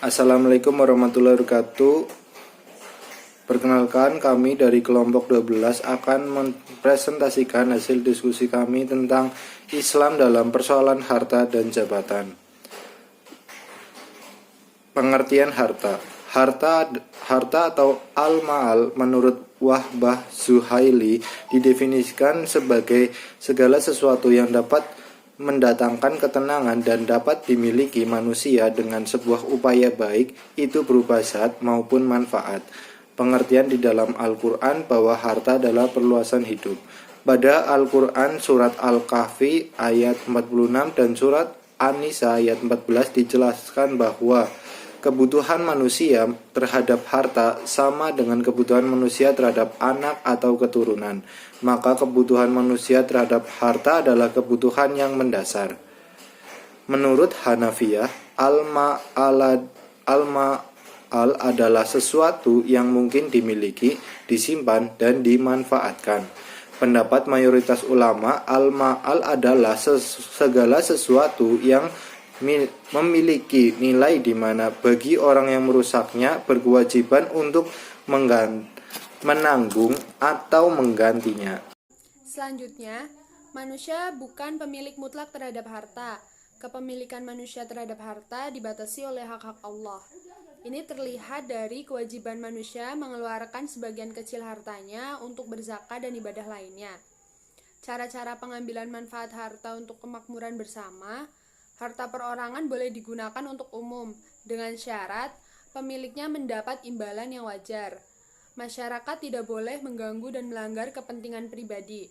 Assalamualaikum warahmatullahi wabarakatuh. Perkenalkan, kami dari kelompok 12 akan mempresentasikan hasil diskusi kami tentang Islam dalam persoalan harta dan jabatan. Pengertian harta. Harta atau al-ma'al menurut Wahbah Zuhaili didefinisikan sebagai segala sesuatu yang dapat mendatangkan ketenangan dan dapat dimiliki manusia dengan sebuah upaya baik itu berupa zat maupun manfaat. Pengertian di dalam Al-Quran bahwa harta adalah perluasan hidup. Pada Al-Quran surat Al-Kahfi ayat 46 dan surat An-Nisa ayat 14 dijelaskan bahwa kebutuhan manusia terhadap harta sama dengan kebutuhan manusia terhadap anak atau keturunan. Maka kebutuhan manusia terhadap harta adalah kebutuhan yang mendasar. Menurut Hanafiyah, al-ma'al adalah sesuatu yang mungkin dimiliki, disimpan, dan dimanfaatkan. Pendapat mayoritas ulama, al-ma'al adalah segala sesuatu yang memiliki nilai di mana bagi orang yang merusaknya berkewajiban untuk menanggung atau menggantinya. Selanjutnya, manusia bukan pemilik mutlak terhadap harta. Kepemilikan manusia terhadap harta dibatasi oleh hak-hak Allah. Ini terlihat dari kewajiban manusia mengeluarkan sebagian kecil hartanya untuk berzakat dan ibadah lainnya. Cara-cara pengambilan manfaat harta untuk kemakmuran bersama. Harta perorangan boleh digunakan untuk umum, dengan syarat pemiliknya mendapat imbalan yang wajar. Masyarakat tidak boleh mengganggu dan melanggar kepentingan pribadi,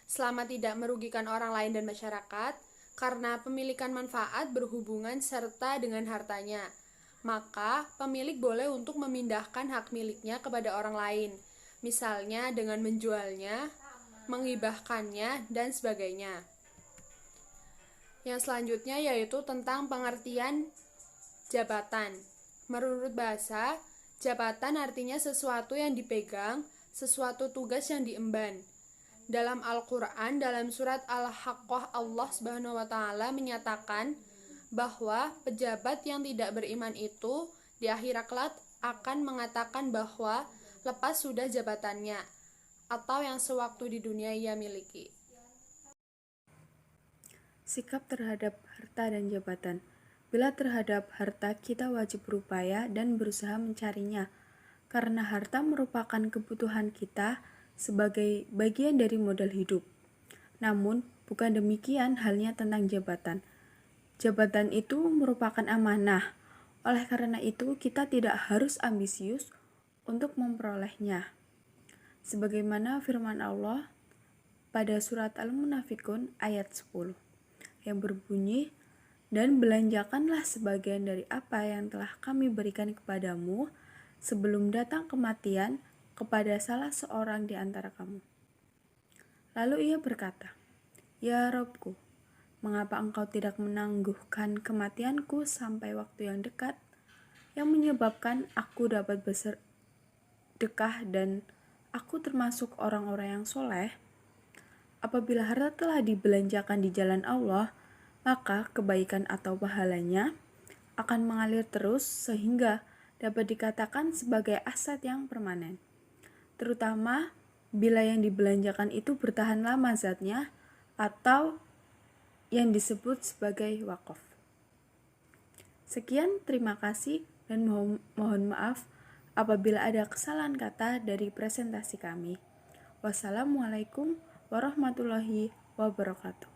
selama tidak merugikan orang lain dan masyarakat, karena pemilikan manfaat berhubungan serta dengan hartanya. Maka, pemilik boleh untuk memindahkan hak miliknya kepada orang lain, misalnya dengan menjualnya, menghibahkannya, dan sebagainya. Yang selanjutnya yaitu tentang pengertian jabatan. Menurut bahasa, jabatan artinya sesuatu yang dipegang, sesuatu tugas yang diemban. Dalam Al-Quran, dalam surat Al-Haqqah, Allah SWT menyatakan bahwa pejabat yang tidak beriman itu di akhirat kelak akan mengatakan bahwa lepas sudah jabatannya, atau yang sewaktu di dunia ia miliki. Sikap terhadap harta dan jabatan. Bila terhadap harta, kita wajib berupaya dan berusaha mencarinya, karena harta merupakan kebutuhan kita sebagai bagian dari modal hidup. Namun, bukan demikian halnya tentang jabatan. Jabatan itu merupakan amanah, oleh karena itu kita tidak harus ambisius untuk memperolehnya. Sebagaimana firman Allah pada surat Al-Munafikun ayat 10. Yang berbunyi, dan belanjakanlah sebagian dari apa yang telah kami berikan kepadamu sebelum datang kematian kepada salah seorang di antara kamu. Lalu ia berkata, Ya Robku, mengapa engkau tidak menangguhkan kematianku sampai waktu yang dekat, yang menyebabkan aku dapat bersedekah dan aku termasuk orang-orang yang soleh? Apabila harta telah dibelanjakan di jalan Allah, maka kebaikan atau pahalanya akan mengalir terus sehingga dapat dikatakan sebagai aset yang permanen. Terutama bila yang dibelanjakan itu bertahan lama zatnya atau yang disebut sebagai wakaf. Sekian, terima kasih dan mohon maaf apabila ada kesalahan kata dari presentasi kami. Wassalamualaikum warahmatullahi wabarakatuh.